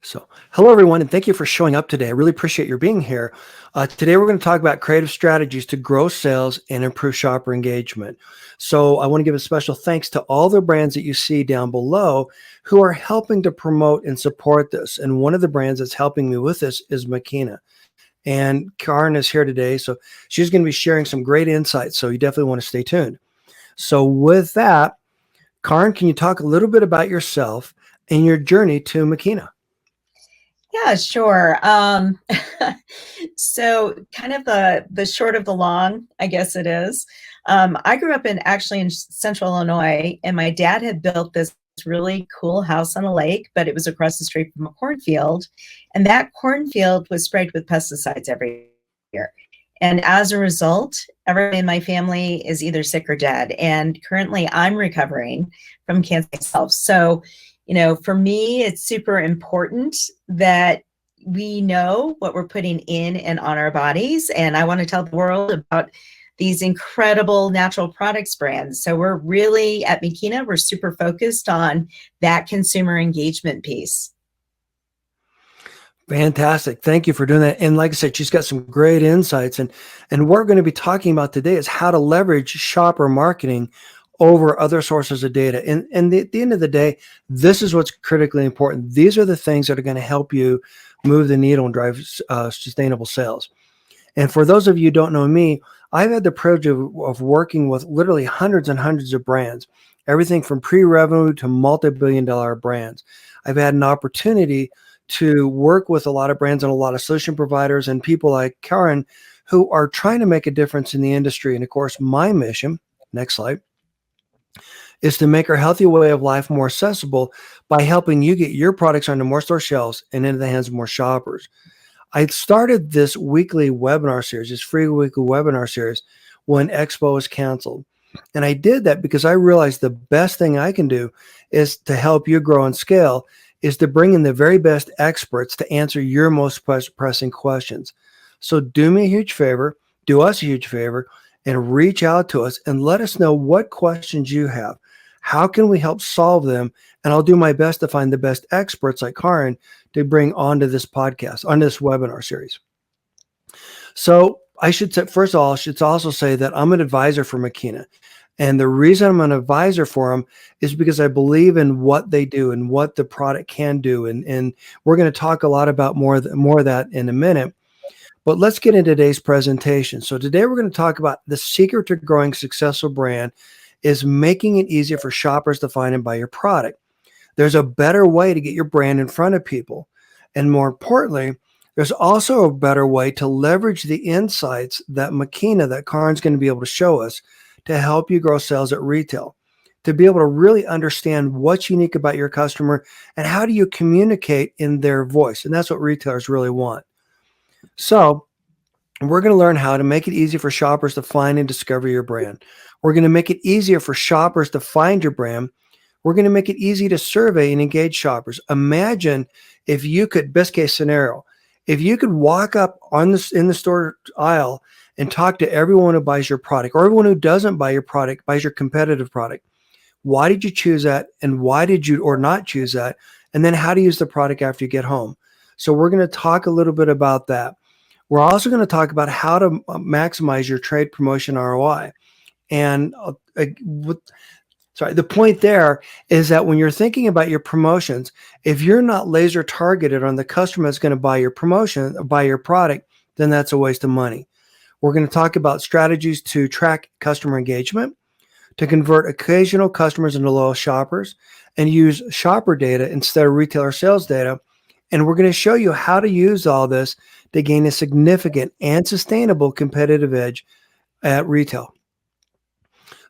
So, hello everyone, and thank you for showing up today. I really appreciate your being here. Today, we're going to talk about creative strategies to grow sales and improve shopper engagement. So, I want to give a special thanks to all the brands that you see down below who are helping to promote and support this. And one of the brands that's helping me with this is Makeena. And Karen is here today, so she's going to be sharing some great insights. So, you definitely want to stay tuned. So, with that, Karen, can you talk a little bit about yourself and your journey to Makeena? Yeah, sure. So kind of the short of the long, I guess it is. I grew up in central Illinois, and my dad had built this really cool house on a lake, but it was across the street from a cornfield, and that cornfield was sprayed with pesticides every year. And as a result, everyone in my family is either sick or dead. And currently, I'm recovering from cancer myself. So for me, it's super important that we know what we're putting in and on our bodies. And I want to tell the world about these incredible natural products brands. So we're really at Makeena, we're super focused on that consumer engagement piece. Fantastic. Thank you for doing that. And like I said, she's got some great insights. And what we're going to be talking about today is how to leverage shopper marketing over other sources of data. And at the end of the day, this is what's critically important. These are the things that are going to help you move the needle and drive sustainable sales. And for those of you who don't know me, I've had the privilege of working with literally hundreds and hundreds of brands, everything from pre-revenue to multi-billion-dollar brands. I've had an opportunity to work with a lot of brands and a lot of solution providers and people like Karen who are trying to make a difference in the industry. And of course, my mission, next slide, is to make our healthy way of life more accessible by helping you get your products onto more store shelves and into the hands of more shoppers. I started this weekly webinar series, this free weekly webinar series, when Expo was canceled. And I did that because I realized the best thing I can do is to help you grow and scale is to bring in the very best experts to answer your most pressing questions. So do me a huge favor, do us a huge favor, and reach out to us and let us know what questions you have. How can we help solve them? And I'll do my best to find the best experts like Karen to bring onto this podcast, onto this webinar series. So I should say, first of all, I should also say that I'm an advisor for Makeena. And the reason I'm an advisor for them is because I believe in what they do and what the product can do. And we're going to talk a lot about more of that in a minute. But let's get into today's presentation. So today we're going to talk about the secret to growing a successful brand is making it easier for shoppers to find and buy your product. There's a better way to get your brand in front of people. And more importantly, there's also a better way to leverage the insights that Makeena, that Karen's going to be able to show us to help you grow sales at retail, to be able to really understand what's unique about your customer and how do you communicate in their voice. And that's what retailers really want. So we're going to learn how to make it easy for shoppers to find and discover your brand. We're going to make it easier for shoppers to find your brand. We're going to make it easy to survey and engage shoppers. Imagine if you could, best case scenario, if you could walk up in the store aisle and talk to everyone who buys your product or everyone who doesn't buy your product, buys your competitive product. Why did you choose that? And why did you or not choose that? And then how to use the product after you get home. So we're going to talk a little bit about that. We're also going to talk about how to maximize your trade promotion ROI. And the point there is that when you're thinking about your promotions, if you're not laser targeted on the customer that's going to buy your promotion, buy your product, then that's a waste of money. We're going to talk about strategies to track customer engagement, to convert occasional customers into loyal shoppers, and use shopper data instead of retailer sales data. And we're going to show you how to use all this to gain a significant and sustainable competitive edge at retail.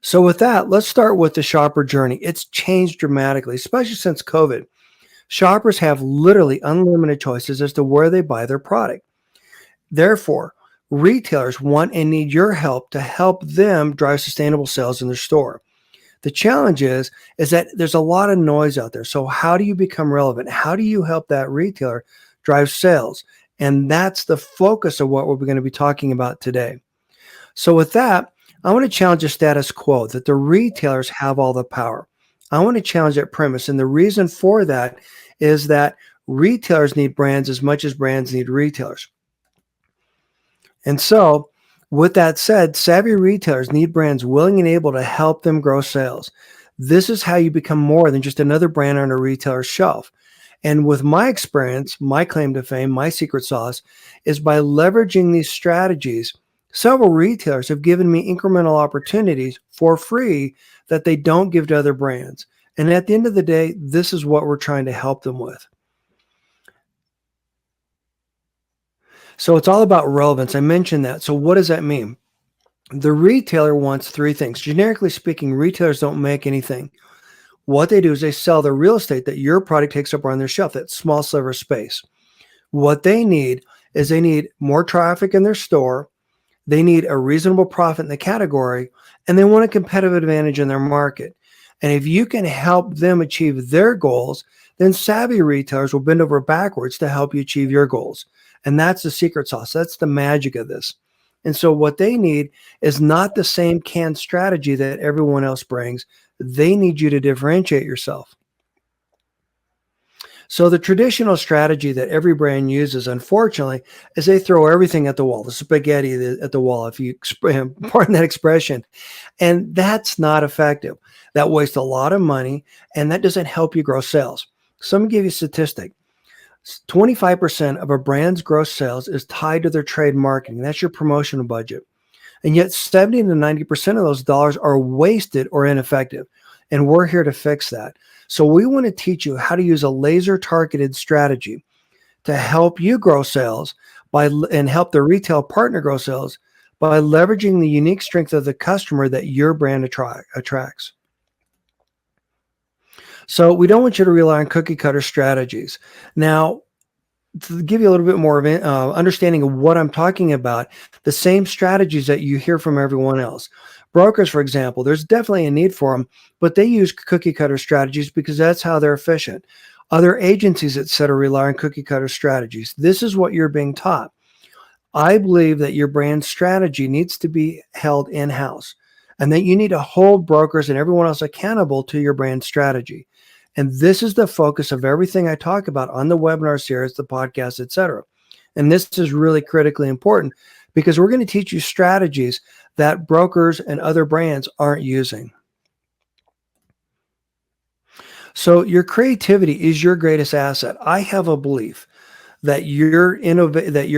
So with that, let's start with the shopper journey. It's changed dramatically, especially since COVID. Shoppers have literally unlimited choices as to where they buy their product. Therefore, retailers want and need your help to help them drive sustainable sales in their store. The challenge is that there's a lot of noise out there. So how do you become relevant? How do you help that retailer drive sales? And that's the focus of what we're going to be talking about today. So with that, I want to challenge the status quo that the retailers have all the power. I want to challenge that premise. And the reason for that is that Retailers need brands as much as brands need retailers. And so, with that said, savvy retailers need brands willing and able to help them grow sales. This is how you become more than just another brand on a retailer's shelf. And with my experience, my claim to fame, my secret sauce is by leveraging these strategies. Several retailers have given me incremental opportunities for free that they don't give to other brands. And at the end of the day, this is what we're trying to help them with. So it's all about relevance. I mentioned that. So what does that mean? The retailer wants three things. Generically speaking, retailers don't make anything. What they do is they sell the real estate that your product takes up on their shelf, that small sliver of space. What they need is they need more traffic in their store. They need a reasonable profit in the category, and they want a competitive advantage in their market. And if you can help them achieve their goals, then savvy retailers will bend over backwards to help you achieve your goals. And that's the secret sauce. That's the magic of this. And so what they need is not the same canned strategy that everyone else brings. They need you to differentiate yourself. So the traditional strategy that every brand uses, unfortunately, is they throw everything at the wall, the spaghetti at the wall, if you pardon that expression. And that's not effective. That wastes a lot of money, and that doesn't help you grow sales. So let me give you a statistic. 25% of a brand's gross sales is tied to their trade marketing. That's your promotional budget. And yet 70 to 90% of those dollars are wasted or ineffective. And we're here to fix that. So we want to teach you how to use a laser targeted strategy to help you grow sales and help the retail partner grow sales by leveraging the unique strength of the customer that your brand attracts. So we don't want you to rely on cookie cutter strategies. Now, to give you a little bit more of an understanding of what I'm talking about, the same strategies that you hear from everyone else. Brokers, for example, there's definitely a need for them, but they use cookie cutter strategies because that's how they're efficient. Other agencies, et cetera, rely on cookie cutter strategies. This is what you're being taught. I believe that your brand strategy needs to be held in-house and that you need to hold brokers and everyone else accountable to your brand strategy. And this is the focus of everything I talk about on the webinar series, the podcast, et cetera. And this is really critically important because we're going to teach you strategies that brokers and other brands aren't using. So your creativity is your greatest asset. I have a belief that your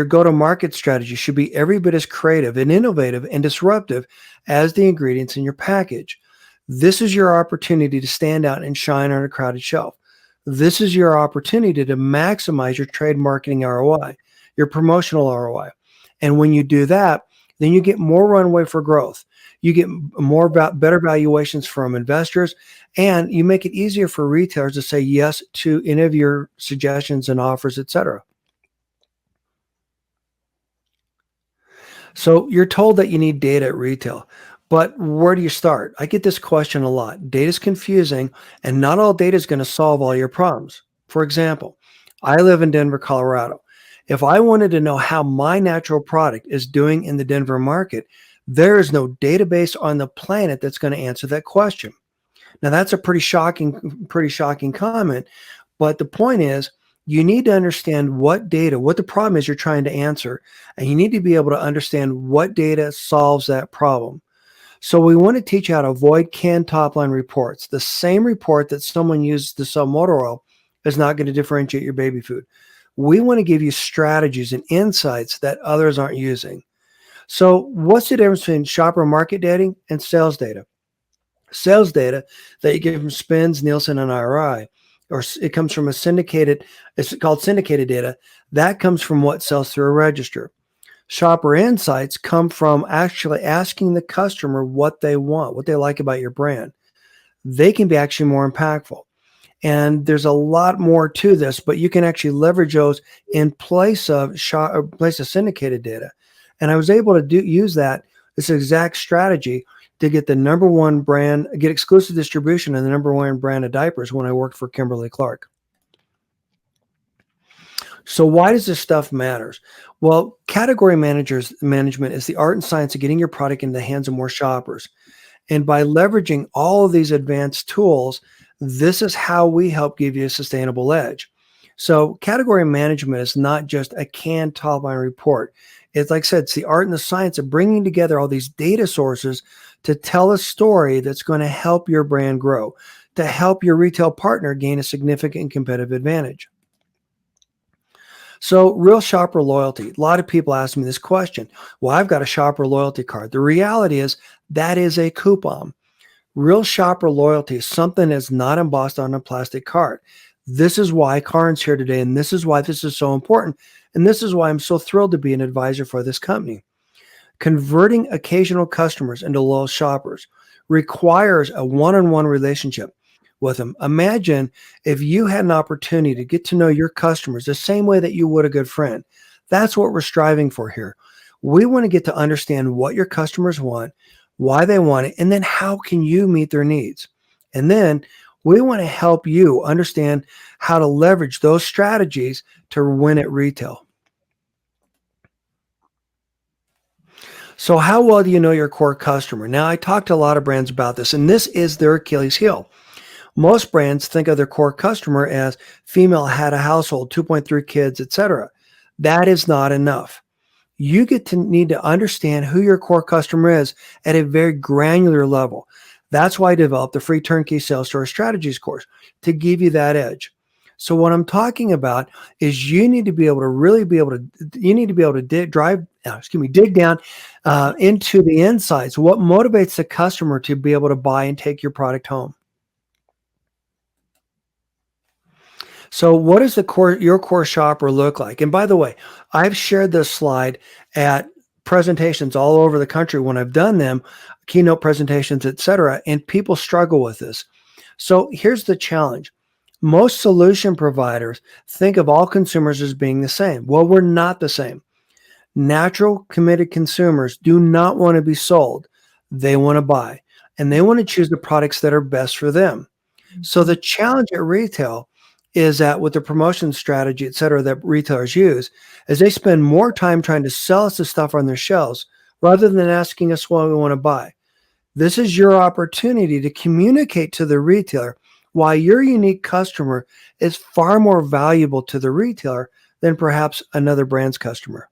go-to-market strategy should be every bit as creative and innovative and disruptive as the ingredients in your package. This is your opportunity to stand out and shine on a crowded shelf. This is your opportunity to maximize your trade marketing ROI, your promotional ROI. And when you do that, then you get more runway for growth. You get better valuations from investors, and you make it easier for retailers to say yes to any of your suggestions and offers, et cetera. So you're told that you need data at retail, but where do you start? I get this question a lot. Data is confusing, and not all data is going to solve all your problems. For example, I live in Denver, Colorado. If I wanted to know how my natural product is doing in the Denver market, there is no database on the planet that's going to answer that question. Now, that's a pretty shocking comment, but the point is, you need to understand what the problem is you're trying to answer, and you need to be able to understand what data solves that problem. So we want to teach you how to avoid canned top-line reports. The same report that someone uses to sell motor oil is not going to differentiate your baby food. We want to give you strategies and insights that others aren't using. So what's the difference between shopper market data and sales data? Sales data that you get from Spins, Nielsen, and IRI, or it comes from it's called syndicated data. That comes from what sells through a register. Shopper insights come from actually asking the customer what they want, what they like about your brand. They can be actually more impactful. And there's a lot more to this, but you can actually leverage those in place of syndicated data. And I was able to use this exact strategy to get the number one brand, get exclusive distribution and the number one brand of diapers when I worked for Kimberly-Clark. So why does this stuff matter? Well, category management is the art and science of getting your product in the hands of more shoppers. And by leveraging all of these advanced tools, this is how we help give you a sustainable edge. So category management is not just a canned top line report. It's like I said, it's the art and the science of bringing together all these data sources to tell a story that's going to help your brand grow, to help your retail partner gain a significant competitive advantage. So, real shopper loyalty. A lot of people ask me this question. Well, I've got a shopper loyalty card. The reality is that is a coupon. Real shopper loyalty is something that's not embossed on a plastic card. This is why Karin's here today, and this is why this is so important. And this is why I'm so thrilled to be an advisor for this company. Converting occasional customers into loyal shoppers requires a one-on-one relationship with them. Imagine if you had an opportunity to get to know your customers the same way that you would a good friend. That's what we're striving for here. We want to get to understand what your customers want, why they want it, and then how can you meet their needs. And then we want to help you understand how to leverage those strategies to win at retail. So how well do you know your core customer? Now, I talked to a lot of brands about this, and this is their Achilles heel. Most brands think of their core customer as female, had a household, 2.3 kids, etc. That is not enough. You get to need to understand who your core customer is at a very granular level. That's why I developed the free turnkey sales store strategies course to give you that edge. So what I'm talking about is you need to be able to really be able to, you need to be able to dig down into the insights. What motivates the customer to be able to buy and take your product home? So what does your core shopper look like? And by the way, I've shared this slide at presentations all over the country when I've done them, keynote presentations, etc., and people struggle with this. So here's the challenge. Most solution providers think of all consumers as being the same. Well, we're not the same. Natural, committed consumers do not want to be sold. They want to buy, and they want to choose the products that are best for them. So the challenge at retail is that with the promotion strategy, et cetera, that retailers use, is they spend more time trying to sell us the stuff on their shelves rather than asking us what we want to buy. This is your opportunity to communicate to the retailer why your unique customer is far more valuable to the retailer than perhaps another brand's customer.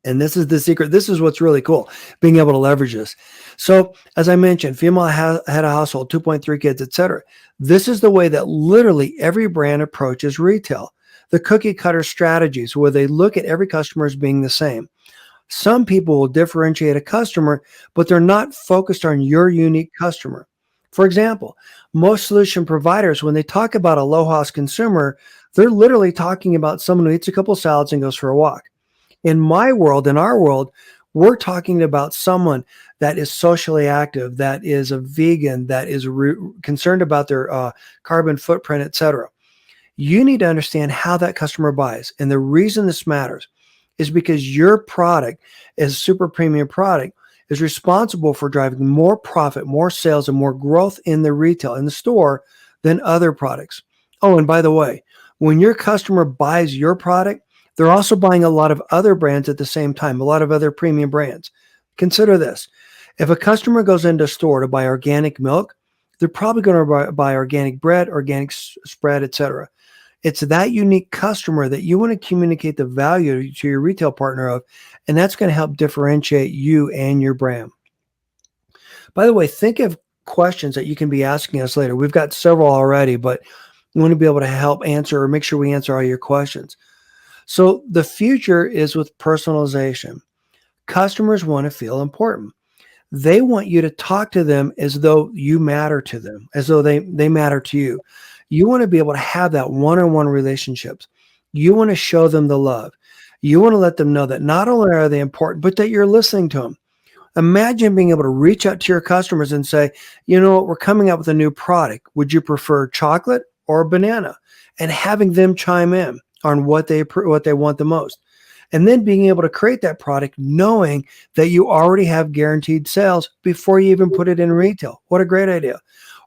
And this is the secret. This is what's really cool, being able to leverage this. So as I mentioned, female had a household, 2.3 kids, etc. This is the way that literally every brand approaches retail. The cookie cutter strategies where they look at every customer as being the same. Some people will differentiate a customer, but they're not focused on your unique customer. For example, most solution providers, when they talk about a low-cost consumer, they're literally talking about someone who eats a couple salads and goes for a walk. In my world, in our world, we're talking about someone that is socially active, that is a vegan, that is concerned about their carbon footprint, etc. You need to understand how that customer buys. And the reason this matters is because your product, as a super premium product, is responsible for driving more profit, more sales, and more growth in the retail, in the store, than other products. Oh, and by the way, when your customer buys your product, they're also buying a lot of other brands at the same time, a lot of other premium brands. Consider this. If a customer goes into a store to buy organic milk, they're probably going to buy organic bread, organic spread, etc. It's that unique customer that you want to communicate the value to your retail partner of, and that's going to help differentiate you and your brand. By the way, think of questions that you can be asking us later. We've got several already, but we want to be able to help answer or make sure we answer all your questions. So the future is with personalization. Customers want to feel important. They want you to talk to them as though you matter to them, as though they matter to you. You want to be able to have that one-on-one relationships. You want to show them the love. You want to let them know that not only are they important, but that you're listening to them. Imagine being able to reach out to your customers and say, you know what, we're coming out with a new product. Would you prefer chocolate or banana? And having them chime in on what they want the most. And then being able to create that product knowing that you already have guaranteed sales before you even put it in retail. What a great idea.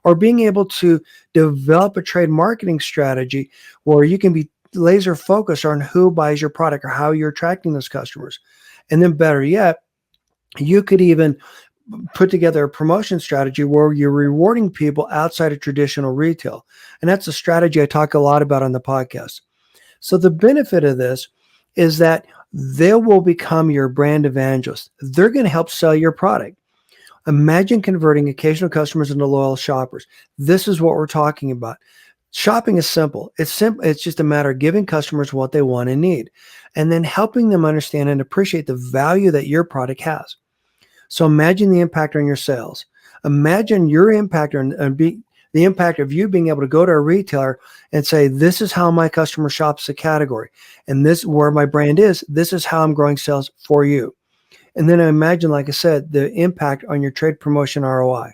Or being able to develop a trade marketing strategy where you can be laser focused on who buys your product or how you're attracting those customers. And then better yet, you could even put together a promotion strategy where you're rewarding people outside of traditional retail. And that's a strategy I talk a lot about on the podcast. So the benefit of this is that they will become your brand evangelist. They're going to help sell your product. Imagine converting occasional customers into loyal shoppers. This is what we're talking about. Shopping is simple. It's just a matter of giving customers what they want and need, and then helping them understand and appreciate the value that your product has. So imagine the impact on your sales. Imagine your impact the impact of you being able to go to a retailer and say, this is how my customer shops the category. And this where my brand is. This is how I'm growing sales for you. And then imagine, like I said, the impact on your trade promotion ROI.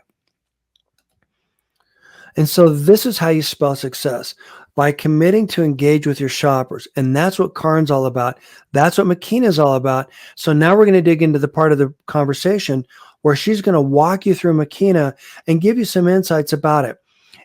And so this is how you spell success, by committing to engage with your shoppers. And that's what Karn's all about. That's what Makeena is all about. So now we're going to dig into the part of the conversation where she's going to walk you through Makeena and give you some insights about it.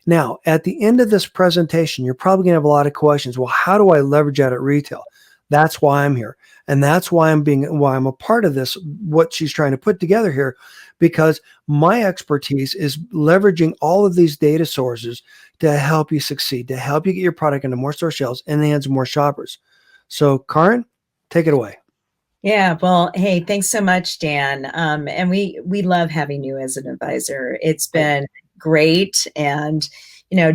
Now, at the end of this presentation, you're probably going to have a lot of questions. Well, how do I leverage that at retail? That's why I'm here. And that's why I'm a part of this, what she's trying to put together here, because my expertise is leveraging all of these data sources to help you succeed, to help you get your product into more store shelves and the hands of more shoppers. So Karin, take it away. Yeah, well, hey, thanks so much, Dan. And we love having you as an advisor. It's been great, and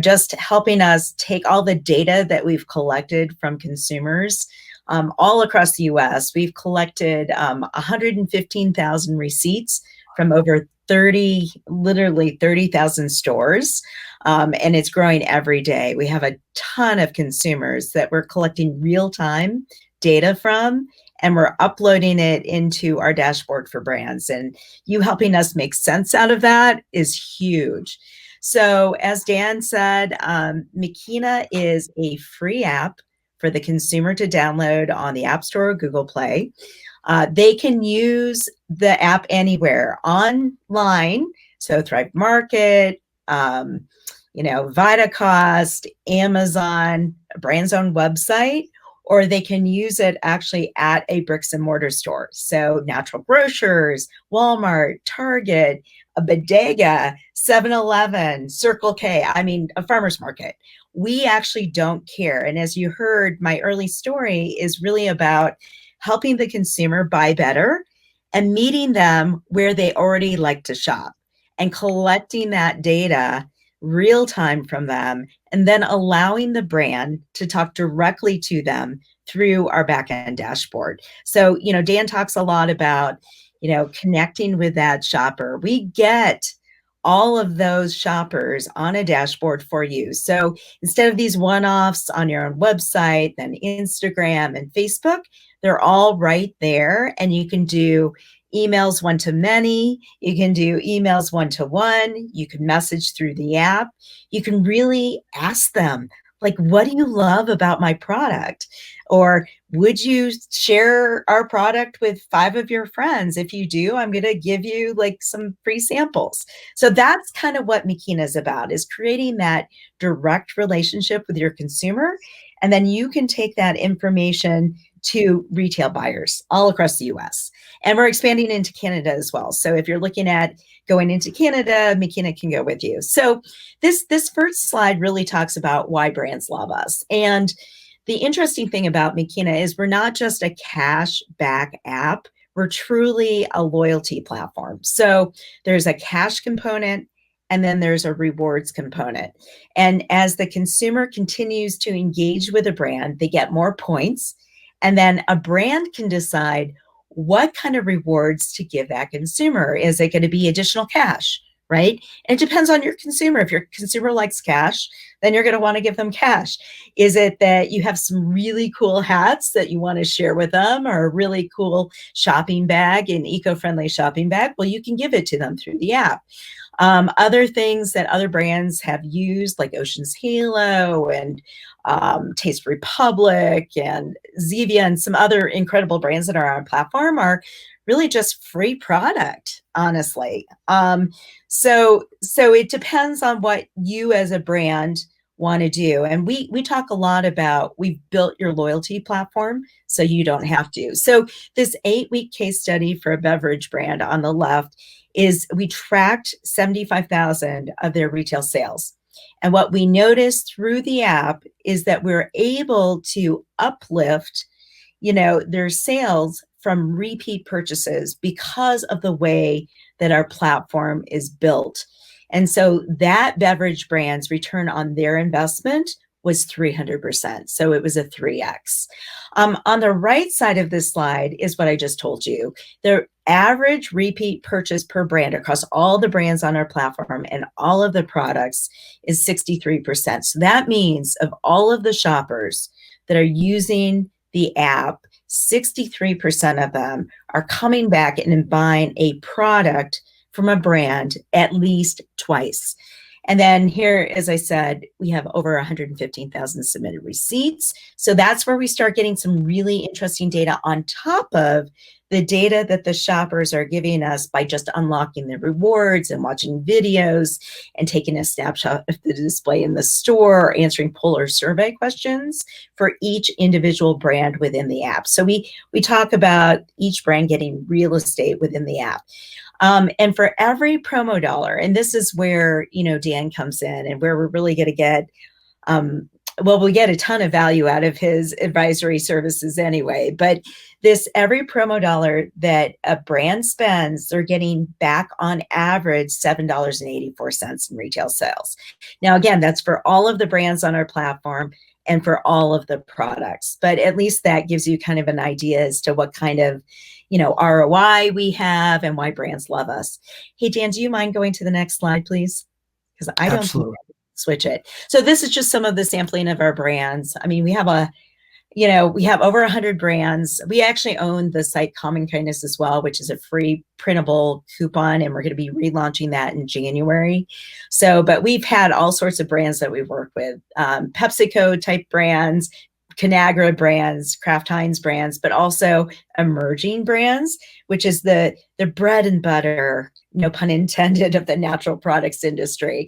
just helping us take all the data that we've collected from consumers all across the U.S. We've collected 115,000 receipts from over literally 30,000 stores, and it's growing every day. We have a ton of consumers that we're collecting real-time data from, and we're uploading it into our dashboard for brands. And you helping us make sense out of that is huge. So as Dan said, Makeena is a free app for the consumer to download on the App Store or Google Play. They can use the app anywhere online. So Thrive Market, VitaCost, Amazon, a brand's own website, or they can use it actually at a bricks and mortar store. So Natural Grocers, Walmart, Target, a bodega, 7-Eleven, Circle K, a farmer's market. We actually don't care. And as you heard, my early story is really about helping the consumer buy better and meeting them where they already like to shop and collecting that data real time from them, and then allowing the brand to talk directly to them through our backend dashboard. So, Dan talks a lot about, connecting with that shopper. We get all of those shoppers on a dashboard for you. So instead of these one-offs on your own website, then Instagram and Facebook, they're all right there. And you can do emails one-to-many, you can do emails one-to-one, you can message through the app. You can really ask them, like, what do you love about my product? Or would you share our product with 5 of your friends? If you do, I'm going to give you some free samples. So that's kind of what Makeena is about, is creating that direct relationship with your consumer. And then you can take that information to retail buyers all across the US. And we're expanding into Canada as well. So if you're looking at going into Canada, Makeena can go with you. So this first slide really talks about why brands love us. And the interesting thing about Makeena is we're not just a cash back app, we're truly a loyalty platform. So there's a cash component, and then there's a rewards component. And as the consumer continues to engage with a brand, they get more points. And then a brand can decide what kind of rewards to give that consumer. Is it going to be additional cash, right? And it depends on your consumer. If your consumer likes cash, then you're going to want to give them cash. Is it that you have some really cool hats that you want to share with them, or a really cool shopping bag, an eco-friendly shopping bag? Well, you can give it to them through the app. Other things that other brands have used, like Ocean's Halo and Taste Republic and Zevia and some other incredible brands that are on our platform, are really just free product, honestly. So it depends on what you as a brand want to do. And we talk a lot about, we've built your loyalty platform so you don't have to. So this 8-week case study for a beverage brand on the left is we tracked 75,000 of their retail sales. And what we noticed through the app is that we're able to uplift, their sales from repeat purchases because of the way that our platform is built. And so that beverage brand's return on their investment was 300%. So it was a 3x. On the right side of this slide is what I just told you. The average repeat purchase per brand across all the brands on our platform and all of the products is 63%. So that means of all of the shoppers that are using the app, 63% of them are coming back and buying a product from a brand at least twice. And then here, as I said, we have over 115,000 submitted receipts. So that's where we start getting some really interesting data on top of the data that the shoppers are giving us by just unlocking the rewards and watching videos and taking a snapshot of the display in the store, or answering poll or survey questions for each individual brand within the app. So we talk about each brand getting real estate within the app. And for every promo dollar, and this is where, Dan comes in and where we're really going to get, we get a ton of value out of his advisory services anyway, but every promo dollar that a brand spends, they're getting back on average $7.84 in retail sales. Now, again, that's for all of the brands on our platform and for all of the products, but at least that gives you kind of an idea as to what kind of ROI we have and why brands love us. Hey, Dan, do you mind going to the next slide, please? Because I don't think I can switch it. So this is just some of the sampling of our brands. I mean, we have over 100 brands. We actually own the site Common Kindness as well, which is a free printable coupon, and we're going to be relaunching that in January. So, but we've had all sorts of brands that we've worked with, PepsiCo type brands, Conagra brands, Kraft Heinz brands, but also emerging brands, which is the bread and butter, no pun intended, of the natural products industry.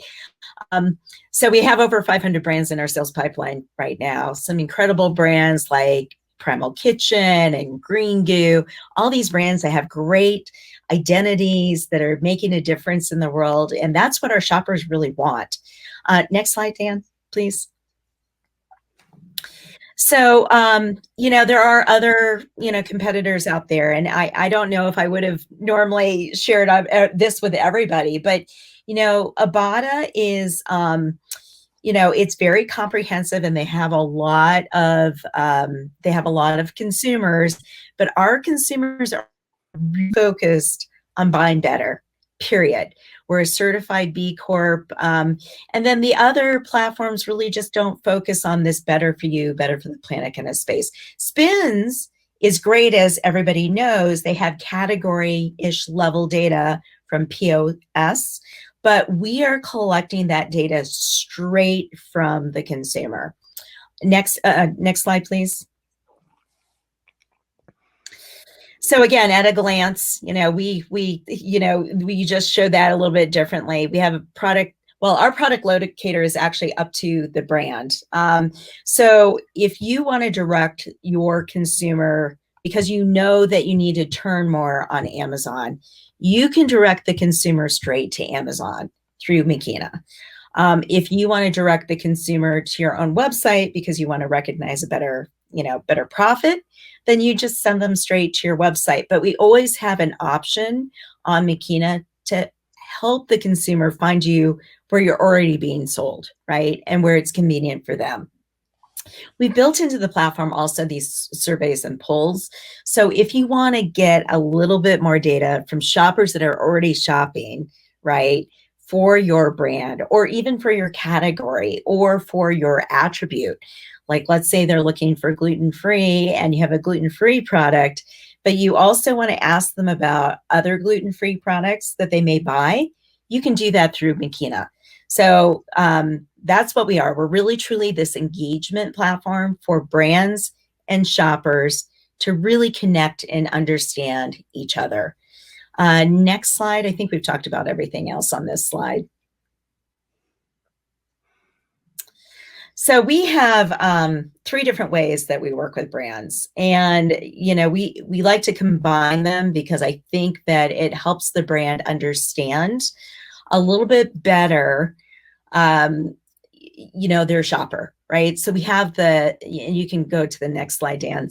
So we have over 500 brands in our sales pipeline right now. Some incredible brands like Primal Kitchen and Green Goo, all these brands that have great identities that are making a difference in the world. And that's what our shoppers really want. Next slide, Dan, please. So, there are other, competitors out there, and I don't know if I would have normally shared this with everybody, but, Ibotta is, it's very comprehensive, and they have a lot of consumers, but our consumers are focused on buying better, period. We're a certified B Corp. And then the other platforms really just don't focus on this better for you, better for the planet kind of space. Spins is great, as everybody knows. They have category-ish level data from POS, but we are collecting that data straight from the consumer. Next slide, please. So again, at a glance, we just showed that a little bit differently. We have a product. Well, our product locator is actually up to the brand. So if you want to direct your consumer, because you know that you need to turn more on Amazon, you can direct the consumer straight to Amazon through Makeena. If you want to direct the consumer to your own website because you want to recognize a better profit, then you just send them straight to your website. But we always have an option on Makeena to help the consumer find you where you're already being sold, right? And where it's convenient for them. We built into the platform also these surveys and polls. So if you want to get a little bit more data from shoppers that are already shopping, right, for your brand, or even for your category, or for your attribute, like let's say they're looking for gluten-free and you have a gluten-free product, but you also want to ask them about other gluten-free products that they may buy, you can do that through Makeena. So that's what we are. We're really truly this engagement platform for brands and shoppers to really connect and understand each other. Next slide. I think we've talked about everything else on this slide. So we have three different ways that we work with brands, and we like to combine them because I think that it helps the brand understand a little bit better, um, their shopper, right? So we have and you can go to the next slide, Dan.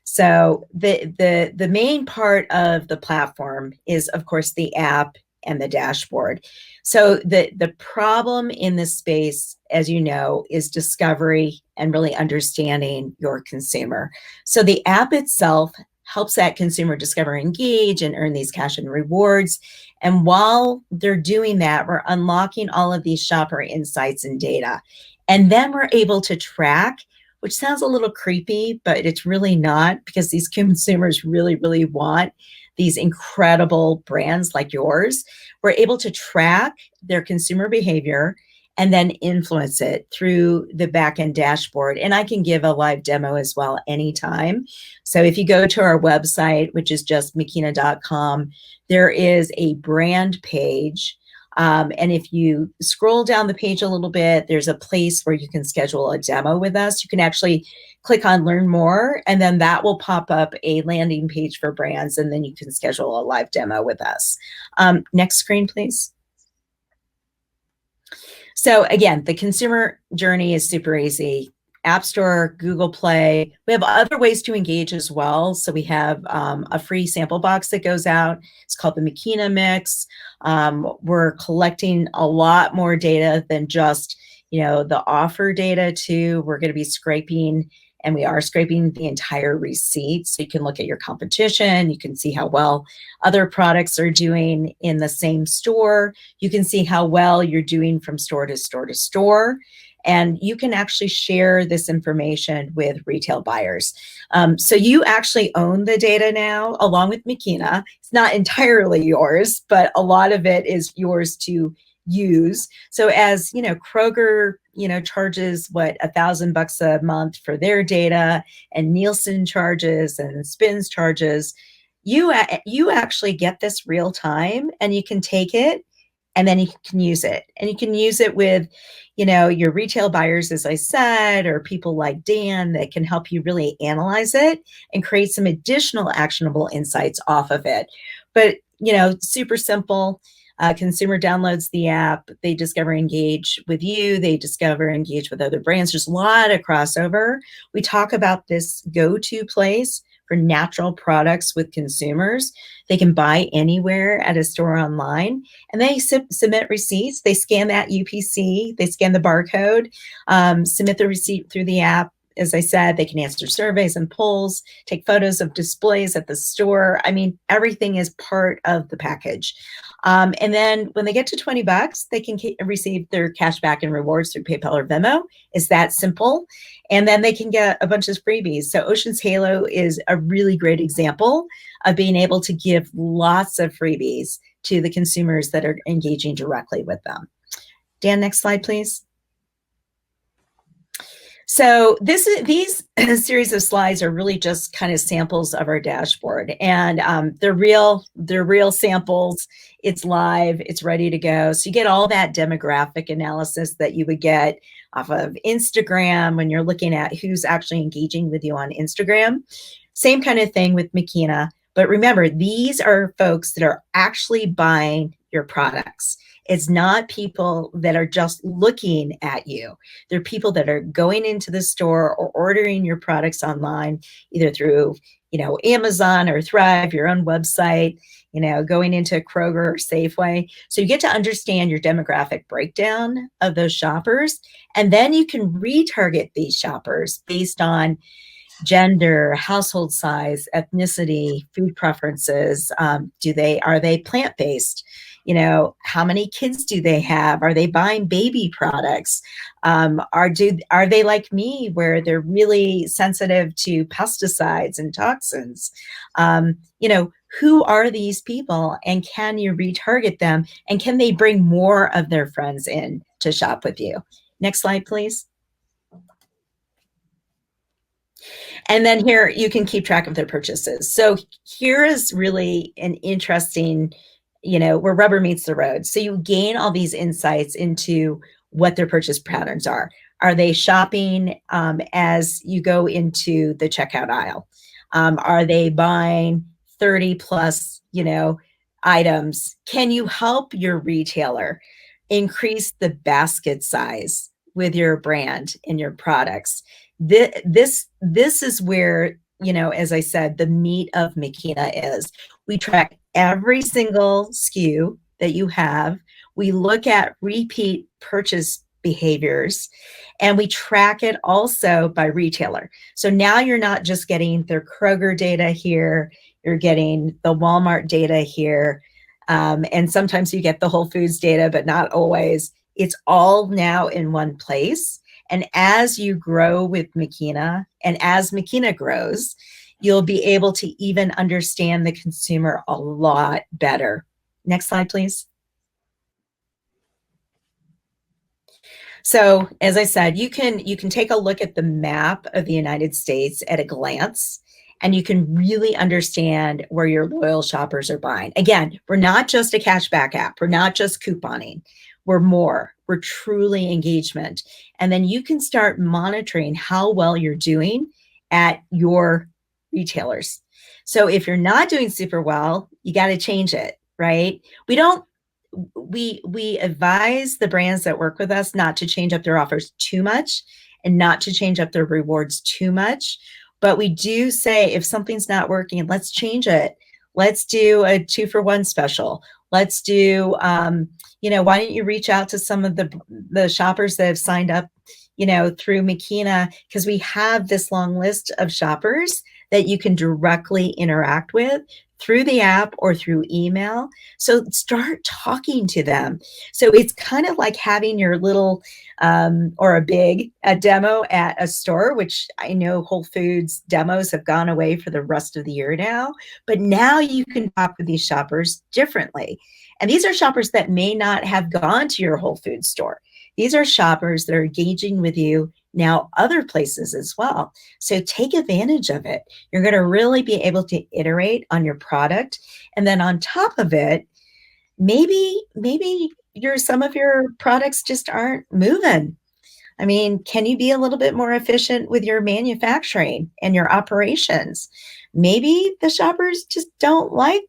So the main part of the platform is, of course, the app and the dashboard. So the problem in this space, as you know, is discovery and really understanding your consumer. So the app itself helps that consumer discover, engage, and earn these cash and rewards. And while they're doing that, we're unlocking all of these shopper insights and data. And then we're able to track, which sounds a little creepy, but it's really not, because these consumers really, really want these incredible brands like yours. We're able to track their consumer behavior and then influence it through the backend dashboard. And I can give a live demo as well anytime. So if you go to our website, which is just makeena.com, there is a brand page. And if you scroll down the page a little bit, there's a place where you can schedule a demo with us. You can actually click on learn more, and then that will pop up a landing page for brands, and then you can schedule a live demo with us. Next screen, please. So again, the consumer journey is super easy. App Store, Google Play. We have other ways to engage as well. So we have a free sample box that goes out. It's called the Makeena Mix. We're collecting a lot more data than just, the offer data too. We're going to be scraping, and we are scraping the entire receipt. So you can look at your competition. You can see how well other products are doing in the same store. You can see how well you're doing from store to store to store. And you can actually share this information with retail buyers. So you actually own the data now, along with Makeena. It's not entirely yours, but a lot of it is yours to use. So as Kroger, charges what, $1,000 a month for their data, and Nielsen charges, and Spins charges. You actually get this real time, and you can take it, and then you can use it. And you can use it with, your retail buyers, as I said, or people like Dan that can help you really analyze it and create some additional actionable insights off of it. But, super simple. Consumer downloads the app, they discover, engage with you, they discover, engage with other brands. There's a lot of crossover. We talk about this go-to place for natural products with consumers. They can buy anywhere at a store online, and they submit receipts. They scan that UPC, they scan the barcode, submit the receipt through the app. As I said, they can answer surveys and polls, take photos of displays at the store. I mean, everything is part of the package. And then when they get to $20, they can receive their cash back and rewards through PayPal or Venmo. It's that simple. And then they can get a bunch of freebies. So Ocean's Halo is a really great example of being able to give lots of freebies to the consumers that are engaging directly with them. Dan, next slide, please. So these series of slides are really just kind of samples of our dashboard, and they're real samples. It's live, it's ready to go. So you get all that demographic analysis that you would get off of Instagram when you're looking at who's actually engaging with you on Instagram. Same kind of thing with Makeena. But remember, these are folks that are actually buying your products. It's not people that are just looking at you. They're people that are going into the store or ordering your products online, either through, Amazon or Thrive, your own website, going into Kroger or Safeway. So you get to understand your demographic breakdown of those shoppers, and then you can retarget these shoppers based on gender, household size, ethnicity, food preferences. Are they plant-based? How many kids do they have? Are they buying baby products? Are they like me, where they're really sensitive to pesticides and toxins? Who are these people, and can you retarget them? And can they bring more of their friends in to shop with you? Next slide, please. And then here you can keep track of their purchases. So here is really an interesting, where rubber meets the road. So you gain all these insights into what their purchase patterns are. Are they shopping as you go into the checkout aisle? Are they buying 30 plus, items? Can you help your retailer increase the basket size with your brand and your products? This is where, as I said, the meat of Makeena is. We track every single SKU that you have. We look at repeat purchase behaviors, and we track it also by retailer. So now you're not just getting their Kroger data here, you're getting the Walmart data here, and sometimes you get the Whole Foods data, but not always. It's all now in one place. And as you grow with Makeena, and as Makeena grows, you'll be able to even understand the consumer a lot better. Next slide, please. So as I said, you can take a look at the map of the United States at a glance, and you can really understand where your loyal shoppers are buying. Again, we're not just a cashback app. We're not just couponing. We're more. We're truly engagement. And then you can start monitoring how well you're doing at your retailers. So if you're not doing super well, you got to change it, right? We advise the brands that work with us not to change up their offers too much and not to change up their rewards too much. But we do say, if something's not working, let's change it. Let's do a 2-for-1 special. Let's do, why don't you reach out to some of the shoppers that have signed up, through Makeena, because we have this long list of shoppers that you can directly interact with through the app or through email. So start talking to them. So it's kind of like having your little or a demo at a store, which I know Whole Foods demos have gone away for the rest of the year now. But now you can talk with these shoppers differently. And these are shoppers that may not have gone to your Whole Foods store. These are shoppers that are engaging with you now other places as well. So take advantage of it. You're going to really be able to iterate on your product. And then on top of it, maybe some of your products just aren't moving. I mean, can you be a little bit more efficient with your manufacturing and your operations? Maybe the shoppers just don't like,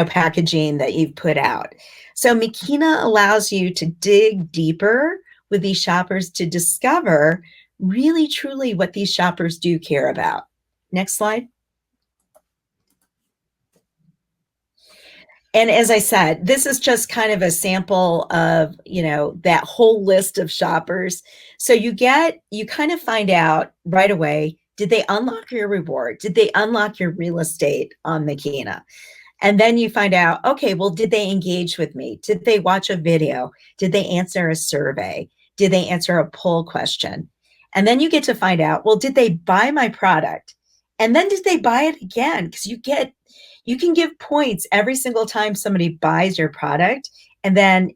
packaging that you've put out. So Makeena allows you to dig deeper with these shoppers to discover really, truly what these shoppers do care about. Next slide. And as I said, this is just kind of a sample of, that whole list of shoppers. So you kind of find out right away, did they unlock your reward? Did they unlock your real estate on Makeena? And then you find out, okay, well, did they engage with me? Did they watch a video? Did they answer a survey? Did they answer a poll question? And then you get to find out, well, did they buy my product? And then did they buy it again? Because you can give points every single time somebody buys your product, and then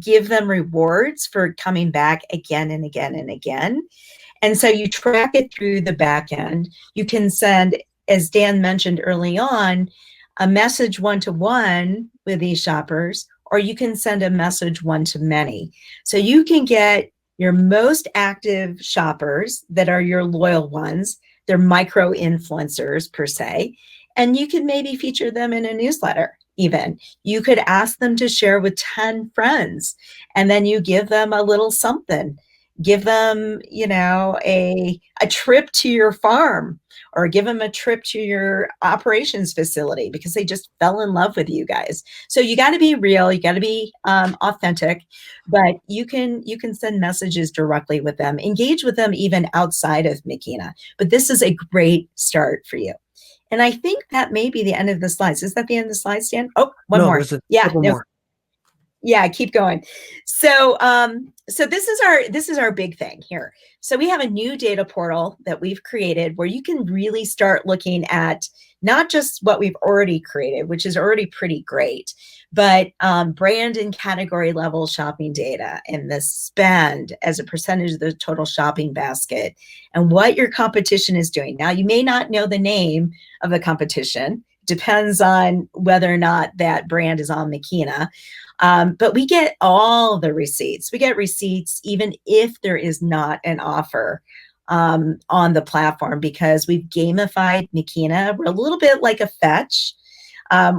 give them rewards for coming back again and again and again. And so you track it through the back end. You can send, as Dan mentioned early on, a message one-to-one with these shoppers, or you can send a message one-to-many. So you can get your most active shoppers that are your loyal ones. They're micro influencers per se, and you can maybe feature them in a newsletter. Even you could ask them to share with 10 friends, and then you give them a little something. Give them, a trip to your farm, or give them a trip to your operations facility because they just fell in love with you guys. So you got to be real, you got to be authentic, but you can send messages directly with them, engage with them even outside of Makeena. But this is a great start for you. And I think that may be the end of the slides. Is that the end of the slides, Dan? Oh, one more. Yeah, more. Yeah, keep going. So this is our big thing here. So we have a new data portal that we've created where you can really start looking at not just what we've already created, which is already pretty great, but brand and category level shopping data and the spend as a percentage of the total shopping basket and what your competition is doing. Now, you may not know the name of the competition. Depends on whether or not that brand is on Makeena. But we get all the receipts. We get receipts even if there is not an offer on the platform, because we've gamified Makeena. We're a little bit like a Fetch,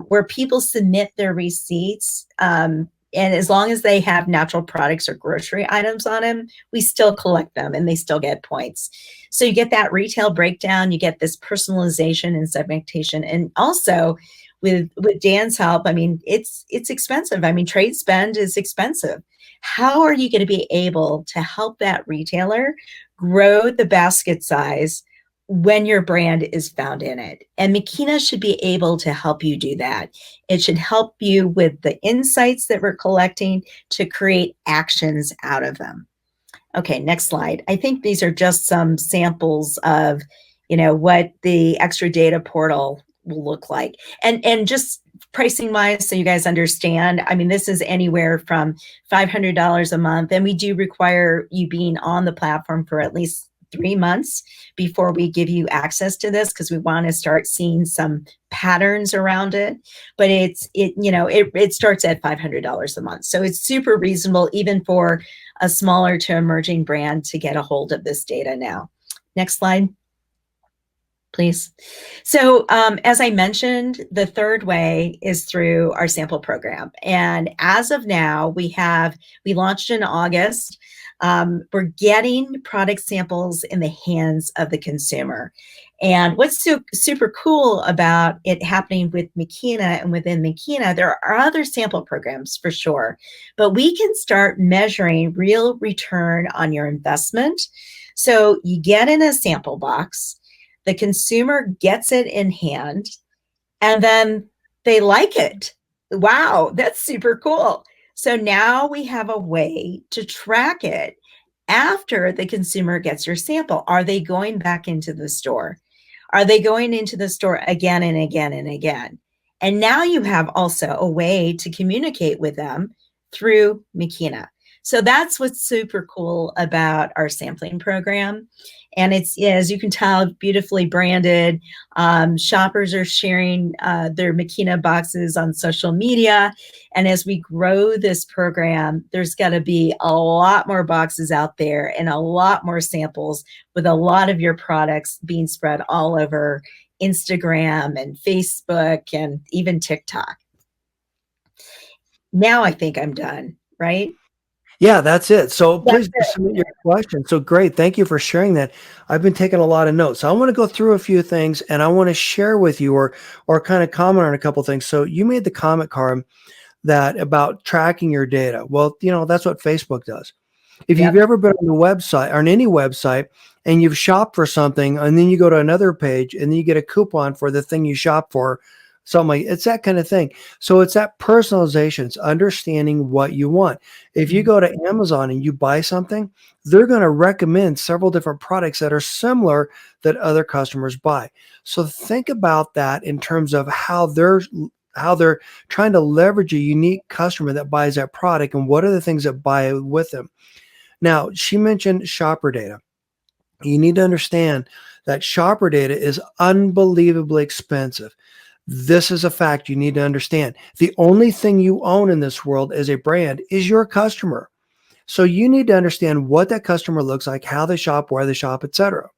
where people submit their receipts. And as long as they have natural products or grocery items on them, we still collect them and they still get points. So you get that retail breakdown, you get this personalization and segmentation. And also with Dan's help, I mean, it's expensive. I mean, trade spend is expensive. How are you going to be able to help that retailer grow the basket size when your brand is found in it? And Makeena should be able to help you do that. It should help you with the insights that we're collecting to create actions out of them. Okay, next slide. I think these are just some samples of, what the extra data portal will look like. And just pricing wise, so you guys understand, I mean, this is anywhere from $500 a month. And we do require you being on the platform for at least 3 months before we give you access to this, because we want to start seeing some patterns around it. But it starts at $500 a month. So it's super reasonable even for a smaller to emerging brand to get a hold of this data now. Next slide, please. So as I mentioned, the third way is through our sample program. And as of now, we launched in August. We're getting product samples in the hands of the consumer. And what's so super cool about it happening with Makeena and within Makeena, there are other sample programs for sure, but we can start measuring real return on your investment. So you get in a sample box, the consumer gets it in hand, and then they like it. Wow, that's super cool. So now we have a way to track it after the consumer gets your sample. Are they going back into the store? Are they going into the store again and again and again? And now you have also a way to communicate with them through Makeena. So that's what's super cool about our sampling program. And it's, as you can tell, beautifully branded. Shoppers are sharing their Makeena boxes on social media. And as we grow this program, there's got to be a lot more boxes out there and a lot more samples, with a lot of your products being spread all over Instagram and Facebook and even TikTok. Now I think I'm done, right? Yeah, that's it. So That's please it. submit your question. So great. Thank you for sharing that. I've been taking a lot of notes. So I want to go through a few things and I want to share with you or kind of comment on a couple things. So you made the comment, Carm, that about tracking your data. Well, that's what Facebook does. If you've Yep. ever been on the website or on any website and you've shopped for something and then you go to another page and then you get a coupon for the thing you shop for, something like it's that kind of thing. So it's that personalization. It's understanding what you want. If you go to Amazon and you buy something, they're going to recommend several different products that are similar that other customers buy. So think about that in terms of how they're trying to leverage a unique customer that buys that product and what are the things that buy with them. Now, she mentioned shopper data. You need to understand that shopper data is unbelievably expensive. This is a fact you need to understand. The only thing you own in this world as a brand is your customer. So you need to understand what that customer looks like, how they shop, where they shop, etc.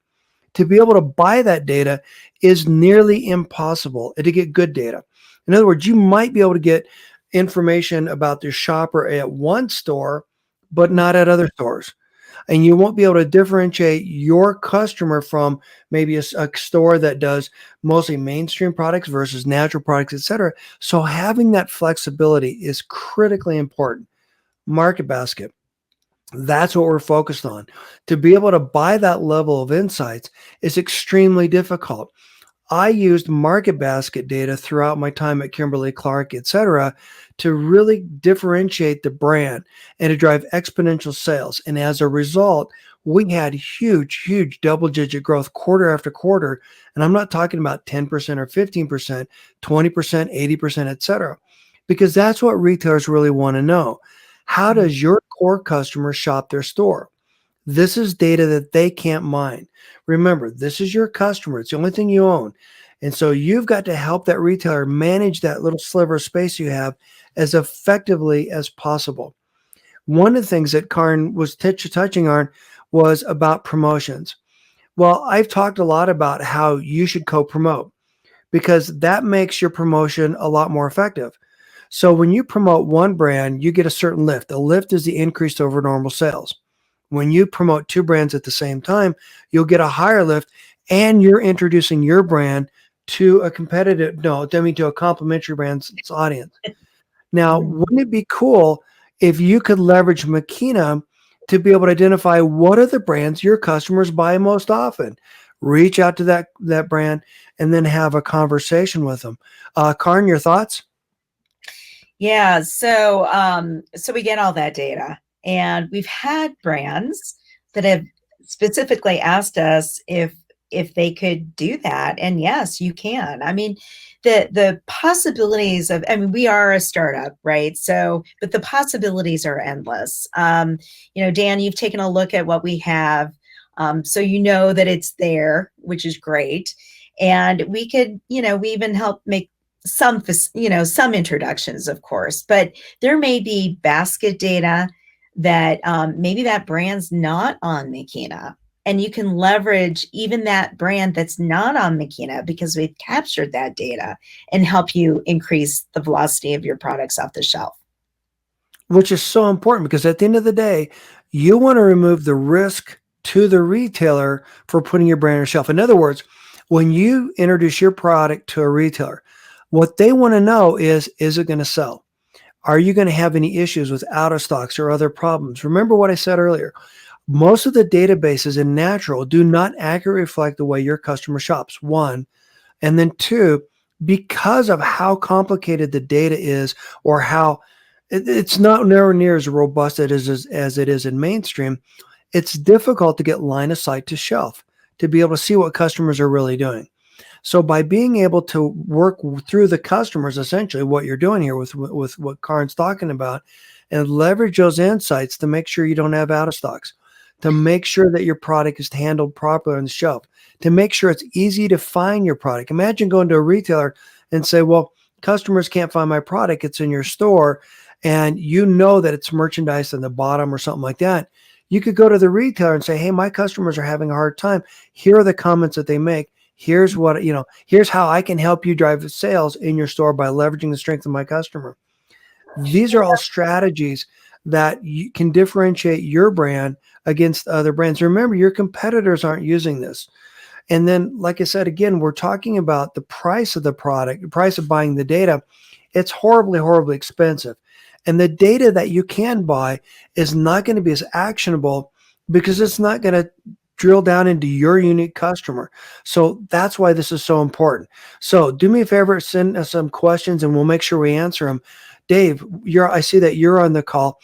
To be able to buy that data is nearly impossible to get good data. In other words, you might be able to get information about the shopper at one store, but not at other stores. And you won't be able to differentiate your customer from maybe a store that does mostly mainstream products versus natural products, et cetera. So having that flexibility is critically important. Market basket. That's what we're focused on. To be able to buy that level of insights is extremely difficult. I used market basket data throughout my time at Kimberly-Clark, et cetera, to really differentiate the brand and to drive exponential sales. And as a result, we had huge double-digit growth quarter after quarter. And I'm not talking about 10% or 15%, 20%, 80%, et cetera, because that's what retailers really want to know. How does your core customer shop their store? This is data that they can't mine. Remember, this is your customer. It's the only thing you own. And so you've got to help that retailer manage that little sliver of space you have as effectively as possible. One of the things that Karn was touching on was about promotions. Well, I've talked a lot about how you should co-promote because that makes your promotion a lot more effective. So when you promote one brand, you get a certain lift. The lift is the increase over normal sales. When you promote two brands at the same time, you'll get a higher lift and you're introducing your brand to a competitive, no, I mean to a complementary brand's audience. Now, Mhm. wouldn't it be cool if you could leverage Makeena to be able to identify what are the brands your customers buy most often? Reach out to that brand and then have a conversation with them. Karn, your thoughts? Yeah, so we get all that data, and we've had brands that have specifically asked us if they could do that, and yes, you can. I mean, the possibilities of, I mean, we are a startup, right? So, but the possibilities are endless. Dan, you've taken a look at what we have, so you know that it's there, which is great. And we could, we even help make some introductions, of course, but there may be basket data that maybe that brand's not on Makeena, and you can leverage even that brand that's not on Makeena because we've captured that data and help you increase the velocity of your products off the shelf. Which is so important because at the end of the day, you want to remove the risk to the retailer for putting your brand on the shelf. In other words, when you introduce your product to a retailer, what they want to know is it going to sell? Are you going to have any issues with out of stocks or other problems? Remember what I said earlier. Most of the databases in natural do not accurately reflect the way your customer shops. One, and then two, because of how complicated the data is or how it's not nowhere near as robust as it is in mainstream, it's difficult to get line of sight to shelf to be able to see what customers are really doing. So by being able to work through the customers, essentially what you're doing here with what Karin's talking about, and leverage those insights to make sure you don't have out of stocks, to make sure that your product is handled properly on the shelf, to make sure it's easy to find your product. Imagine going to a retailer and say, well, customers can't find my product. It's in your store. And you know that it's merchandise in the bottom or something like that. You could go to the retailer and say, hey, my customers are having a hard time. Here are the comments that they make. Here's what, here's how I can help you drive sales in your store by leveraging the strength of my customer. These are all strategies that you can differentiate your brand against other brands. Remember, your competitors aren't using this. And then, like I said, again, we're talking about the price of the product, the price of buying the data. It's horribly, horribly expensive. And the data that you can buy is not going to be as actionable because it's not going to drill down into your unique customer. So that's why this is so important. So do me a favor, send us some questions and we'll make sure we answer them. Dave, I see that you're on the call.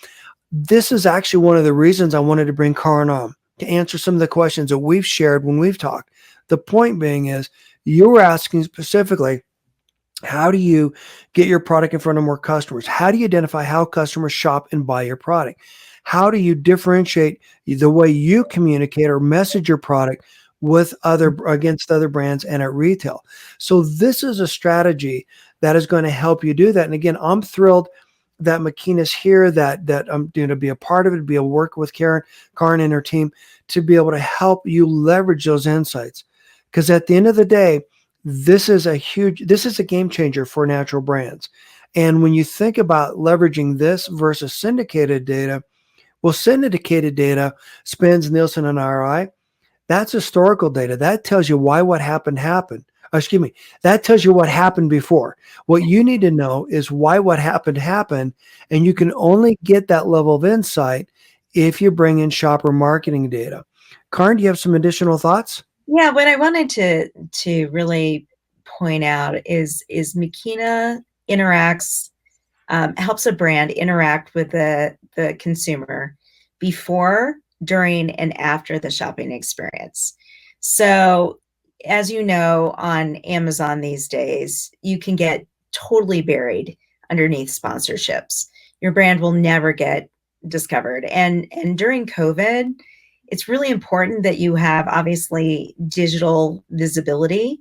This is actually one of the reasons I wanted to bring Karin on to answer some of the questions that we've shared when we've talked. The point being is you were asking specifically, how do you get your product in front of more customers? How do you identify how customers shop and buy your product? How do you differentiate the way you communicate or message your product with against other brands and at retail? So this is a strategy that is going to help you do that. And again, I'm thrilled that Makeena's here, that I'm going to be a part of it, to be able to work with Karin and her team to be able to help you leverage those insights. Because at the end of the day, this is a game changer for natural brands. And when you think about leveraging this versus syndicated data, well, syndicated data spends Nielsen and RI. That's historical data. That tells you why what happened. Excuse me. That tells you what happened before. What you need to know is why what happened. And you can only get that level of insight if you bring in shopper marketing data. Karin, do you have some additional thoughts? Yeah, what I wanted to really point out is Makeena interacts helps a brand interact with the consumer before, during, and after the shopping experience. So, as you know, on Amazon these days, you can get totally buried underneath sponsorships. Your brand will never get discovered. And during COVID, it's really important that you have obviously digital visibility.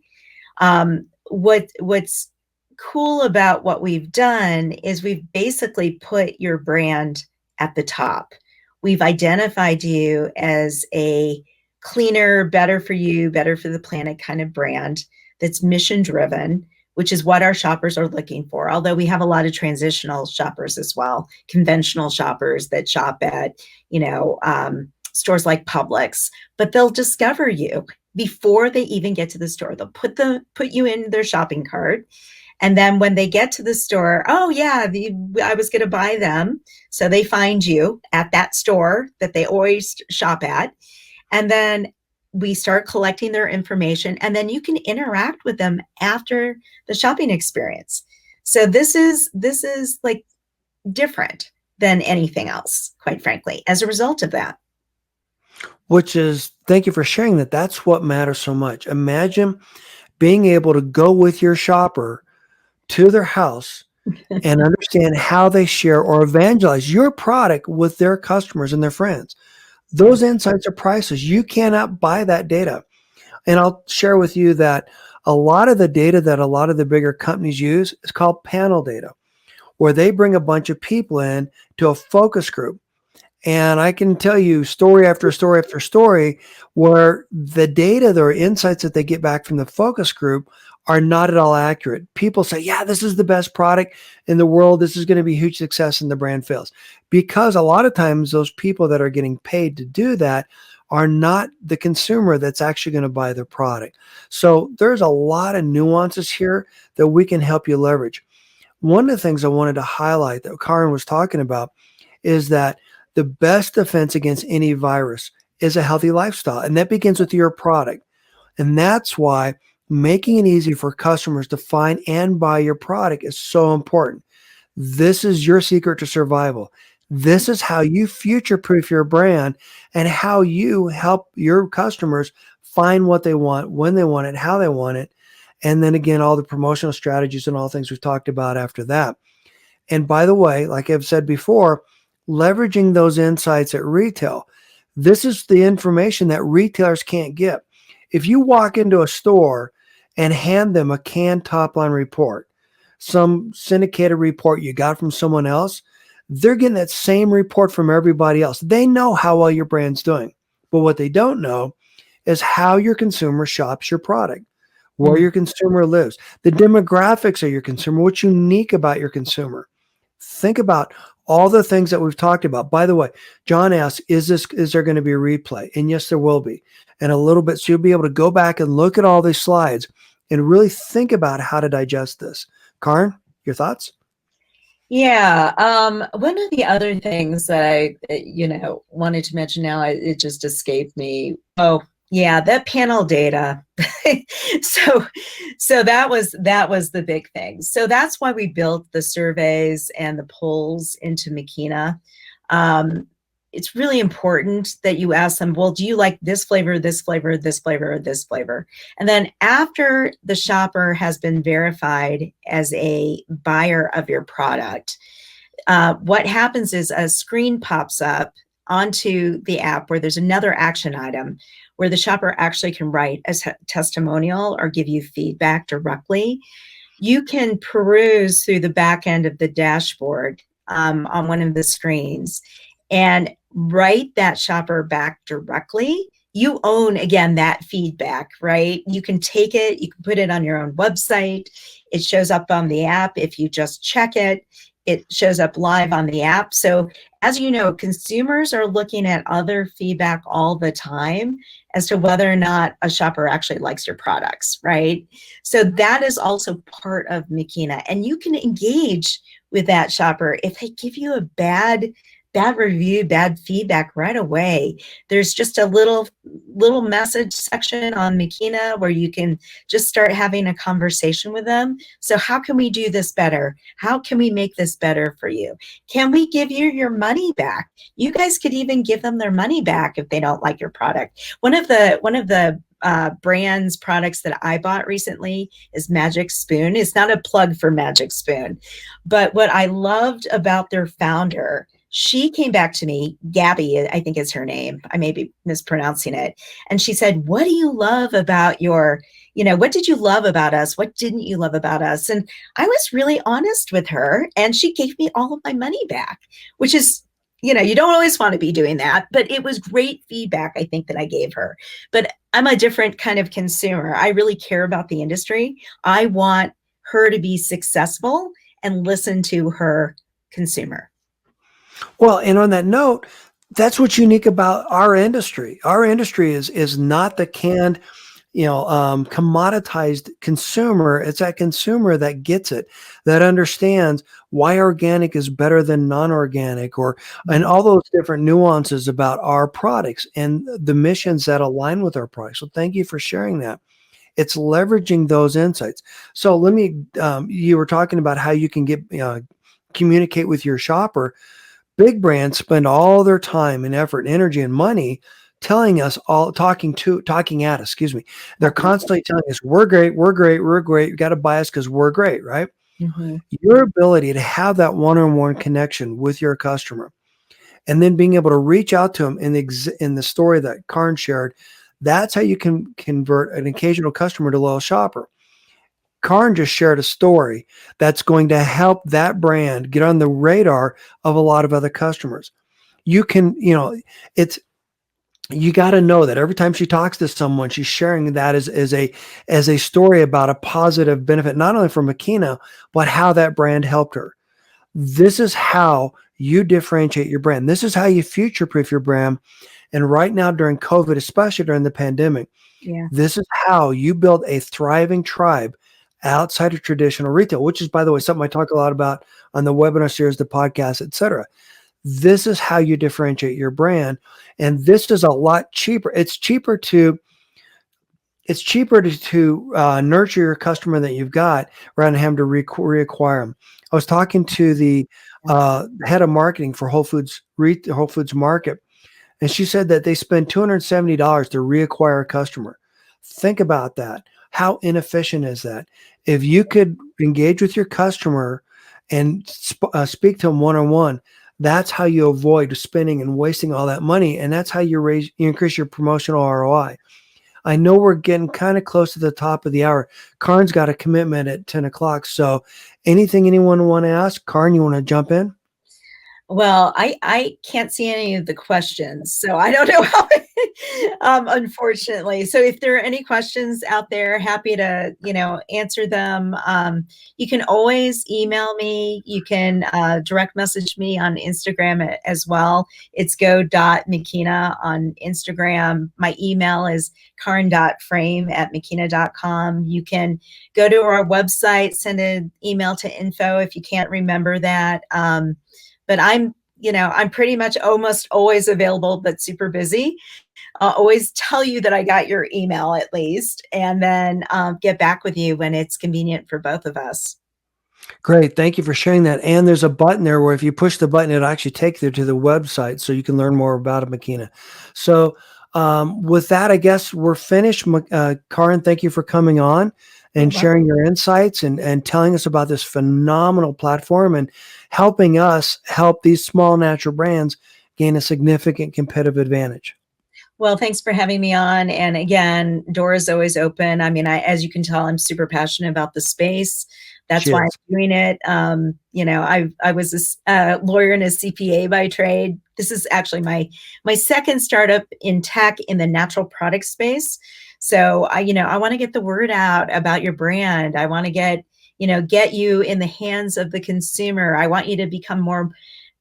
What's cool about what we've done is we've basically put your brand at the top. We've identified you as a cleaner, better for you, better for the planet kind of brand that's mission driven, which is what our shoppers are looking for. Although we have a lot of transitional shoppers as well, conventional shoppers that shop at, stores like Publix, but they'll discover you before they even get to the store. They'll put you in their shopping cart. And then when they get to the store, oh yeah, I was going to buy them. So they find you at that store that they always shop at. And then we start collecting their information, and then you can interact with them after the shopping experience. So this is like different than anything else, quite frankly, as a result of that. Which is, thank you for sharing that. That's what matters so much. Imagine being able to go with your shopper to their house and understand how they share or evangelize your product with their customers and their friends. Those insights are priceless. You cannot buy that data. And I'll share with you that a lot of the data that a lot of the bigger companies use is called panel data, where they bring a bunch of people in to a focus group. And I can tell you story after story after story where the data, the insights that they get back from the focus group are not at all accurate. People say, yeah, this is the best product in the world. This is going to be a huge success, and the brand fails. Because a lot of times those people that are getting paid to do that are not the consumer that's actually going to buy their product. So there's a lot of nuances here that we can help you leverage. One of the things I wanted to highlight that Karen was talking about is that the best defense against any virus is a healthy lifestyle. And that begins with your product. And that's why making it easy for customers to find and buy your product is so important. This is your secret to survival. This is how you future-proof your brand and how you help your customers find what they want, when they want it, how they want it. And then again, all the promotional strategies and all things we've talked about after that. And by the way, like I've said before, leveraging those insights at retail. This is the information that retailers can't get. If you walk into a store and hand them a canned top line report, some syndicated report you got from someone else, they're getting that same report from everybody else. They know how well your brand's doing. But what they don't know is how your consumer shops your product, where your consumer lives, the demographics of your consumer, what's unique about your consumer. Think about all the things that we've talked about. By the way, John asked, is there going to be a replay? And yes, there will be. And a little bit, so you'll be able to go back and look at all these slides and really think about how to digest this. Karen, your thoughts? Yeah. One of the other things that I, wanted to mention now, it just escaped me. Oh, yeah, that panel data. So that was the big thing. So that's why we built the surveys and the polls into Makeena. It's really important that you ask them, well, do you like this flavor, this flavor, this flavor, or this flavor? And then after the shopper has been verified as a buyer of your product, what happens is a screen pops up onto the app where there's another action item where the shopper actually can write a testimonial or give you feedback directly. You can peruse through the back end of the dashboard on one of the screens and write that shopper back directly. You own, again, that feedback, right? You can take it, you can put it on your own website. It shows up on the app. If you just check it, it shows up live on the app. So as you know, consumers are looking at other feedback all the time as to whether or not a shopper actually likes your products, right? So that is also part of Makeena. And you can engage with that shopper if they give you a bad review, bad feedback right away. There's just a little message section on Makeena where you can just start having a conversation with them. So how can we do this better? How can we make this better for you? Can we give you your money back? You guys could even give them their money back if they don't like your product. One of the brands products that I bought recently is Magic Spoon. It's not a plug for Magic Spoon, but what I loved about their founder she came back to me, Gabby, I think is her name. I may be mispronouncing it. And she said, what do you love about what did you love about us? What didn't you love about us? And I was really honest with her, and she gave me all of my money back, which is, you don't always want to be doing that, but it was great feedback, I think, that I gave her. But I'm a different kind of consumer. I really care about the industry. I want her to be successful and listen to her consumer. Well, and on that note, that's what's unique about our industry. Our industry is not the canned, commoditized consumer. It's that consumer that gets it, that understands why organic is better than non-organic, and all those different nuances about our products and the missions that align with our products. So thank you for sharing that. It's leveraging those insights. So you were talking about how you can communicate with your shopper. Big brands spend all their time and effort and energy and money talking at us, excuse me. They're constantly telling us, we're great, we're great, we're great. You got to buy us because we're great, right? Mm-hmm. Your ability to have that one-on-one connection with your customer and then being able to reach out to them in the story that Karn shared, that's how you can convert an occasional customer to a loyal shopper. Karn just shared a story that's going to help that brand get on the radar of a lot of other customers. You got to know that every time she talks to someone, she's sharing that as a story about a positive benefit, not only for Makeena, but how that brand helped her. This is how you differentiate your brand. This is how you future-proof your brand. And right now during COVID, especially during the pandemic, this is how you build a thriving tribe outside of traditional retail, which is, by the way, something I talk a lot about on the webinar series, the podcast, etc. This is how you differentiate your brand. And this is a lot cheaper. It's cheaper to nurture your customer that you've got rather than having to reacquire them. I was talking to the head of marketing for Whole Foods Market, and she said that they spend $270 to reacquire a customer. Think about that. How inefficient is that? If you could engage with your customer and speak to them one-on-one, that's how you avoid spending and wasting all that money, and that's how you increase your promotional ROI. I know we're getting kind of close to the top of the hour. Karn's got a commitment at 10 o'clock. So anything anyone want to ask? Karn, you want to jump in? Well, I can't see any of the questions, so I don't know how, unfortunately. So if there are any questions out there, happy to, answer them. You can always email me. You can direct message me on Instagram as well. It's go.makeena on Instagram. My email is karn.frame@makeena.com. You can go to our website, send an email to info if you can't remember that. But I'm pretty much almost always available, but super busy. I'll always tell you that I got your email at least, and then get back with you when it's convenient for both of us. Great. Thank you for sharing that. And there's a button there where if you push the button, it'll actually take you to the website so you can learn more about Makeena. So with that, I guess we're finished. Karn, thank you for coming on and sharing your insights and telling us about this phenomenal platform and helping us help these small natural brands gain a significant competitive advantage. Well, thanks for having me on. And again, door is always open. I mean, as you can tell, I'm super passionate about the space. That's why I'm doing it. I was a lawyer and a CPA by trade. This is actually my second startup in tech in the natural product space. So I want to get the word out about your brand. I want to get you in the hands of the consumer. I want you to become more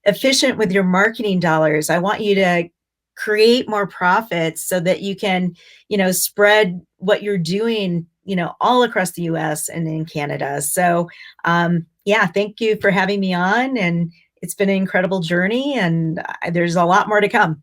efficient with your marketing dollars. I want you to create more profits so that you can, spread what you're doing, all across the US and in Canada. So, thank you for having me on, and it's been an incredible journey, and there's a lot more to come.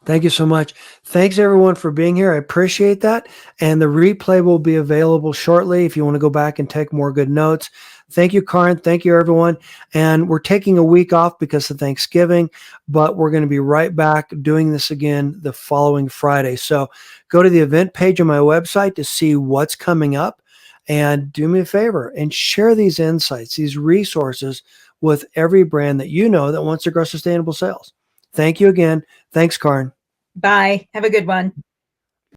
Thank you so much. Thanks everyone for being here. I appreciate that. And the replay will be available shortly if you want to go back and take more good notes. Thank you, Karn. Thank you, everyone. And we're taking a week off because of Thanksgiving, but we're going to be right back doing this again the following Friday. So go to the event page on my website to see what's coming up, and do me a favor and share these insights, these resources with every brand that you know that wants to grow sustainable sales. Thank you again. Thanks, Karin. Bye. Have a good one.